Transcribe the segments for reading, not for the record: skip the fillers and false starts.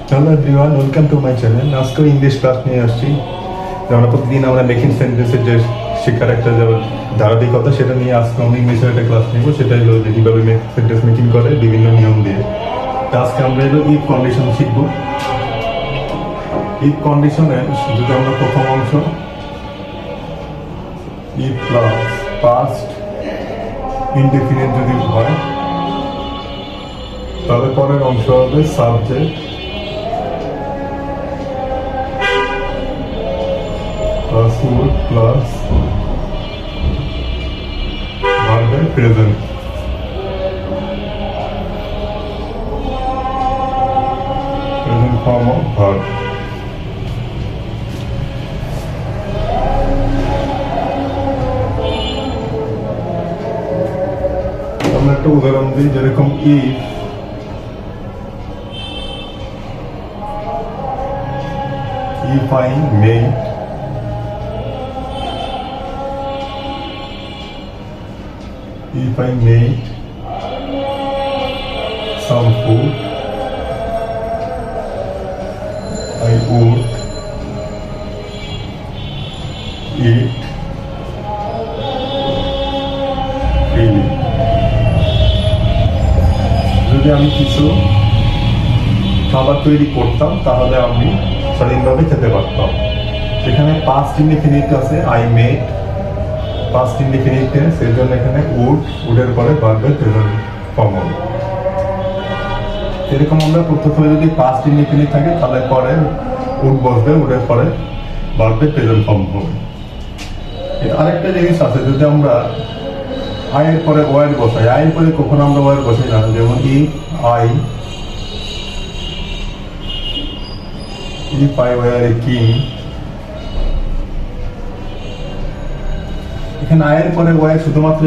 Hello everyone, welcome to my channel. আজকে English class নিয়ে আসছি। আমরা প্রতিদিন আমরা মেকিং সেন্টেন্সের যে শিক্ষার একটা যে ধারাবাহিকতা, সেটা নিয়ে আজকে আমি ইংলিশের একটা ক্লাস নেব। সেটা হলো যে কীভাবে সেন্টেন্স মেকিং করে বিভিন্ন নিয়ম দিয়ে। তো আজকে আমরা এলো ইফ কন্ডিশন শিখবো। ইফ কন্ডিশনের যদি আমরা প্রথম অংশ ইফ প্লাস পাস্ট ইনডেফিনিট যদি হয়, তাহলে পরের অংশ হবে subject plus would plus verb present. Present form of verb. আমরা একটা উদাহরণ দিই, যেরকম if I made if I made some food, I would eat freely. যদি আমি কিছু খাবার তৈরি করতাম, তাহলে আমি স্বাধীনভাবে খেতে পারতাম। সেখানে পাস্ট ইনডেফিনিট আছে, I made past indefinite tense, এর জন্য এখানে উডের পরে ভার্বের প্রেজেন্ট ফর্ম হবে। এরকম আমরা প্রথমে যদি পাস্ট ইনডেফিনিট থাকে, তাহলে পরে উড বসবে, উডের পরে ভার্বের প্রেজেন্ট ফর্ম হবে। আরেকটা জিনিস আছে, যদি আমরা আয়ের পরে ওয়ার বসাই, আয়ের পরে কখনো আমরা ওয়ার বসাই না। যেমন if I were a king, এখানে আয়ের পরে ওয়াই শুধুমাত্র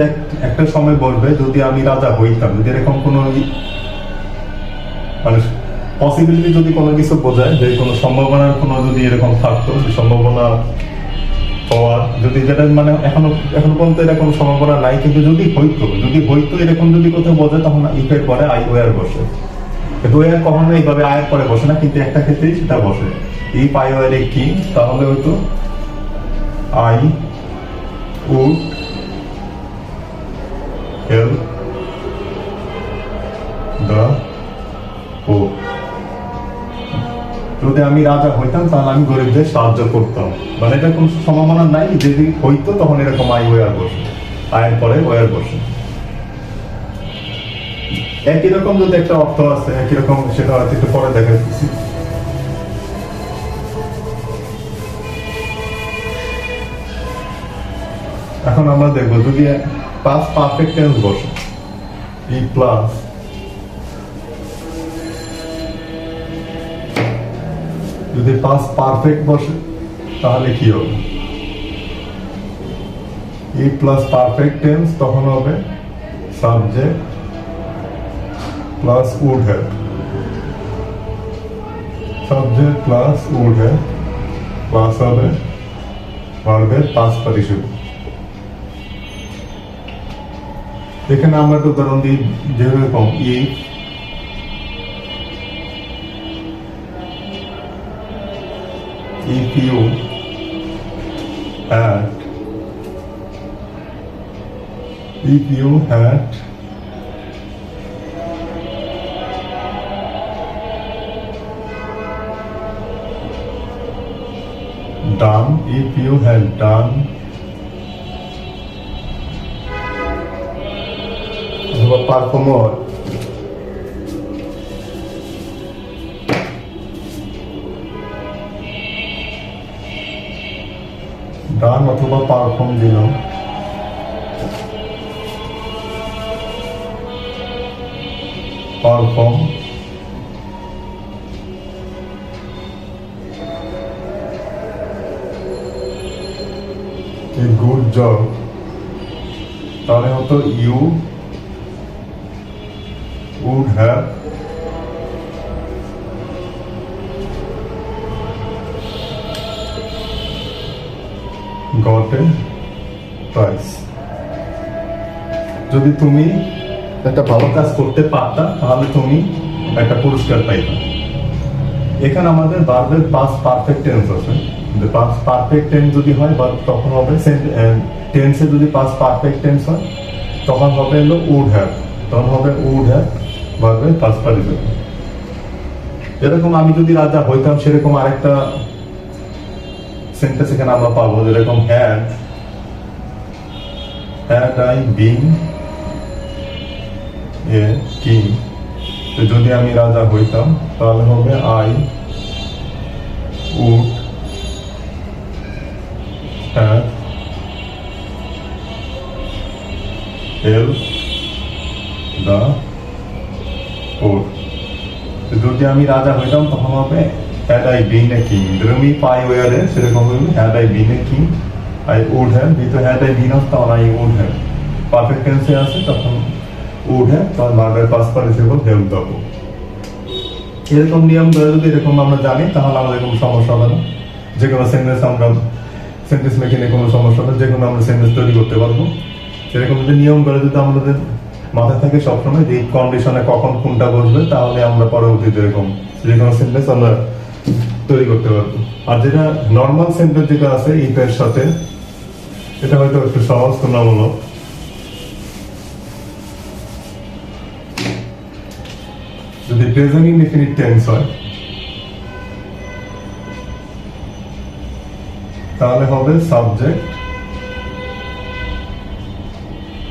একটা সময় বলবে যদি আমি রাজা হইতাম। যদি এরকম কোনো মানে পসিবিলিটি যদি কোনো কিছু বোঝায়, যে কোনো সম্ভাবনার কোনো যদি এরকম থাকতো, সম্ভাবনা হওয়ার, যদি যেটা মানে এখনো পর্যন্ত এটা কোনো সম্ভাবনা নাই, কিন্তু যদি হইতো এরকম যদি কোথাও বোঝে, তখন ইফের পরে আই ওয়ার বসে। কিন্তু ওয়ার কখনো এইভাবে আয়ের পরে বসে না, কিন্তু একটা ক্ষেত্রেই সেটা বসে। If I were a king, তাহলে হয়তো I would help the poor. যদি আমি রাজা হইতাম, তাহলে আমি গরিবদের সাহায্য করতাম। মানে এটা কোনো সম্ভাবনা নাই, যদি হইতো তখন এরকম আই ওয়ার বসে, আয়ের পরে ওয়ার বসে। একই রকম যদি একটা অর্থ আছে, একই রকম, সেটা হয়তো একটু পরে দেখাচ্ছি। এখন আমরা দেখবো যদি পাস্ট পারফেক্ট টেন্স বসে, ই প্লাস যদি পাস্ট পারফেক্ট বসে, তাহলে কি হবে? ই প্লাস পারফেক্ট টেন্স, তখন হবে subject plus would have, subject plus would have plus হবে ভার্বের পাস্ট পার্টিসিপল। এখানে আমরা একটা উদাহরণ দিই, যেরকম if you had done অথবা পারফর্ম ডান অথবা পারফর্ম দিলাম, পারফর্ম a good job, তাহলে হতো you would have got a prize. যদি তুমি একটা ভালো কাজ করতে পারতা, তাহলে তুমি একটা পুরস্কার পাইতা। এখানে আমাদের ভার্বের পাস্ট পারফেক্ট টেন্স আছে। পাস্ট পারফেক্ট টেন্স যদি হয় বা তখন হবে টেন্সে যদি পাস্ট পারফেক্ট টেন্স হয় তখন হবে হলো উড হ্যাভ, তখন হবে উড হ্যাভ ভার্বের পাস্ট পার্টিসিপল। এরকম আমি যদি রাজা হইতাম সেরকম আরেকটা সেন্টেন্স এখানে আমরা পাবো, যেরকম had I been a king. যদি আমি রাজা হইতাম তাহলে হবে I would have help the poor. যদি আমি রাজা হইতাম তখন হবে had I been a king. যেরকম পাই ওয়ারে সেরকম হবে had I been a king I would have, যেহেতু হ্যাড আই বিন অফ তখন আই উড হ্যাভ। পারফেক্ট টেন্সে আছে তখন উড হ্যাভ, তখন ভার্বের past participle help the poor. এরকম নিয়ম ধরে যদি এরকম আমরা জানি তাহলে আমাদের কোনো সমস্যা হবে না। যে কোনো সেন্টেন্স আমরা সেন্টেন্স মেকিং এ কোনো সমস্যা হবে, যে কোনো আমরা সেন্টেন্স তৈরি করতে পারবো। সেরকম যদি নিয়ম করে যদি আমাদের মাথায় থাকে সবসময় যে এই কন্ডিশনে কখন কোনটা বসবে, তাহলে আমরা পরবর্তীতে এরকম যে কোনো সেন্টেন্স আমরা তৈরি করতে পারবো। আর যেটা নর্মাল সেন্টেন্স যেটা আছে ইফ এর সাথে, এটা হয়তো একটু সহজ তুলনামূলক। যদি প্রেজেন্ট ইনডিফিনিট টেন্স হয় তাহলে হবে সাবজেক্ট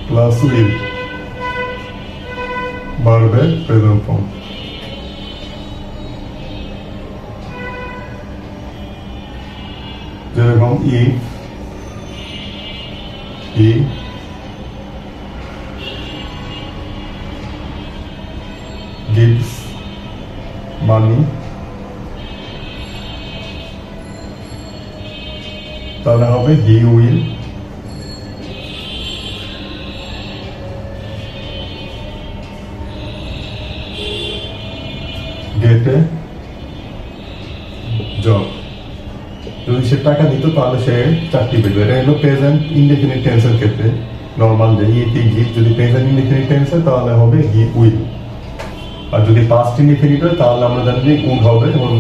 প্লাস উইল ভার্বের প্রেজেন্ট ফর্ম। যেরকম ইফ হি gives money, তাহলে হবে he will get a job। যদি সে টাকা দিত তাহলে সে চাকরি পেত। এটা হলো প্রেজেন্ট ইনডেফিনিট টেন্সের ক্ষেত্রে নরমাল যে ইফ হি গিভ, যদি প্রেজেন্ট ইনডেফিনিট টেন্স হয় তাহলে হবে হি উইল। আর যদি পাস্ট ইনডিফিনিট হয় তাহলে আমরা জানি যে উড হবে, এবং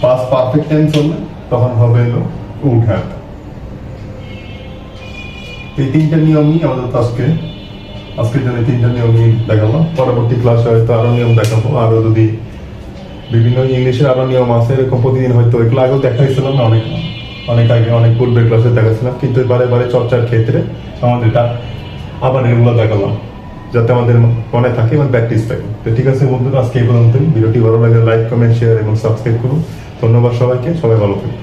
পাস্ট পারফেক্ট টেন্স হলে তখন হবে হলো উড হ্যাভ। এই তিনটা নিয়মই আমাদের আজকের জন্য তিনটা নিয়মই দেখালাম। পরবর্তী ক্লাসে হয়তো আরো নিয়ম দেখাবো, আরো যদি বিভিন্ন ইংলিশের আরো নিয়ম আছে এরকম প্রতিদিন হয়তো, এগুলো আগেও দেখাইছিলাম না, অনেক আগে অনেক পূর্বের ক্লাসে দেখাচ্ছিলাম, কিন্তু বারে চর্চার ক্ষেত্রে আমাদের এটা আবার এগুলো দেখালাম যাতে আমাদের মনে থাকে এবং প্র্যাকটিস থাকে। তো ঠিক আছে বন্ধুরা, আজকে এই পর্যন্তই। ভিডিওটি ভালো লাগে লাইক কমেন্ট শেয়ার এবং সাবস্ক্রাইব করুন। ধন্যবাদ সবাইকে, সবাই ভালো থাকুন।